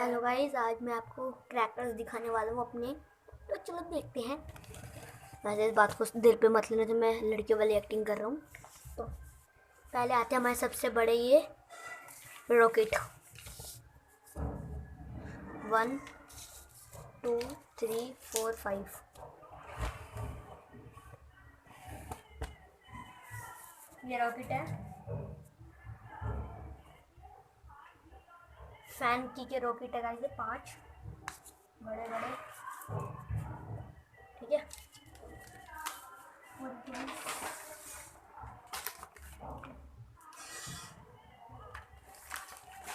Hello guys, आज मैं आपको क्रैकर्स दिखाने वाला हूँ अपने। तो चलो देखते हैं। वैसे इस बात को दिल पे मत लेना, तो मैं लड़कियों वाली एक्टिंग कर रहा हूँ। तो पहले आते हैं हमारे सबसे बड़े ये रॉकेट। 1 2 3 4 5। ये रॉकेट है। फैन की के रॉकेट है गाइस, 5 बड़े बड़े। ठीक है।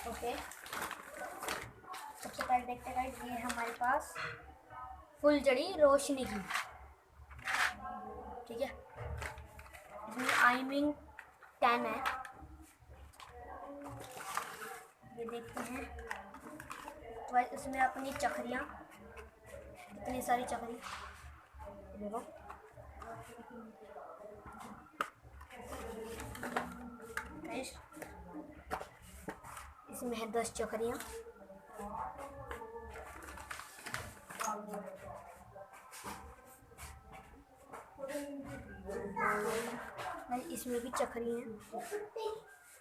ओके, सबसे पहले देखते हैं गाइस, ये है हमारे पास फुलझड़ी रोशनी की। ठीक है, इसमें आइमिंग 10 है। ये देखते हैं तो इसमें अपनी चक्रियाँ, इतनी सारी चक्री देखो। इसमें है 10 चक्रियाँ। इसमें भी चक्री हैं,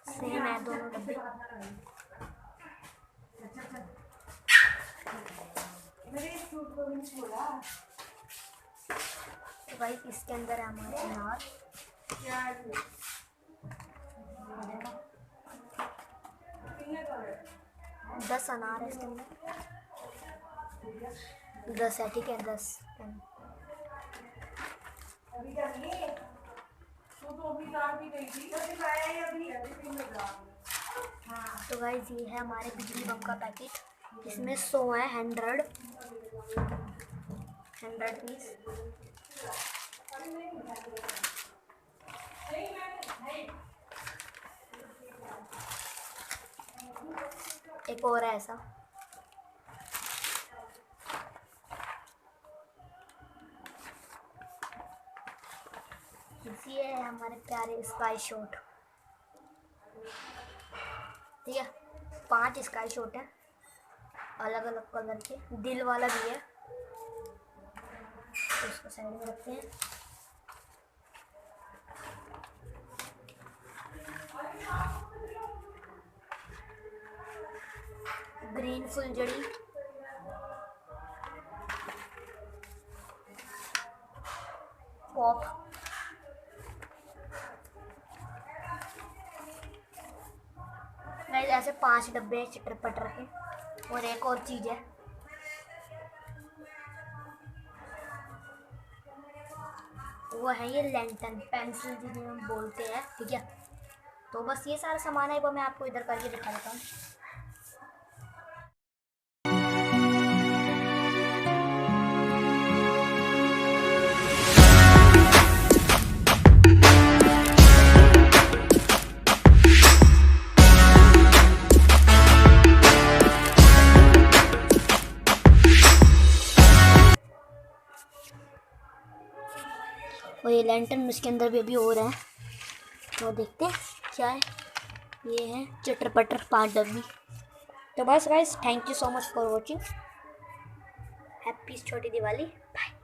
सेम है दोनों डब्बे। तो भाई इसके अंदर है हमारे अनार। 10 अनार है इसके अंदर। 10 है, ठीक है, 10। तो गाइस ये है हमारे बिजली बम का पैकेट। इसमें 100 है, 100 पीस। एक और है ऐसा। ये है हमारे प्यारे स्काई शॉट। ठीक है, 5 स्काई शॉट है, अलग अलग कलर के। दिल वाला भी है, तो इसको साइड में रखते हैं। ग्रीन फुलझड़ी, पॉप, ऐसे 5 डब्बे चिटर पटर के। और एक और चीज़ है, वो है ये लैंटर्न, पेंसिल जिसे हम बोलते हैं। ठीक है, तो बस ये सारा सामान है, वो मैं आपको इधर करके दिखा देता हूँ। और ये लैंटर्न इसके अंदर भी अभी और है, तो देखते हैं क्या है। ये है चटर पटर 5 डब्बी। तो बस guys, thank you so much for watching. Happy छोटी दिवाली, बाय।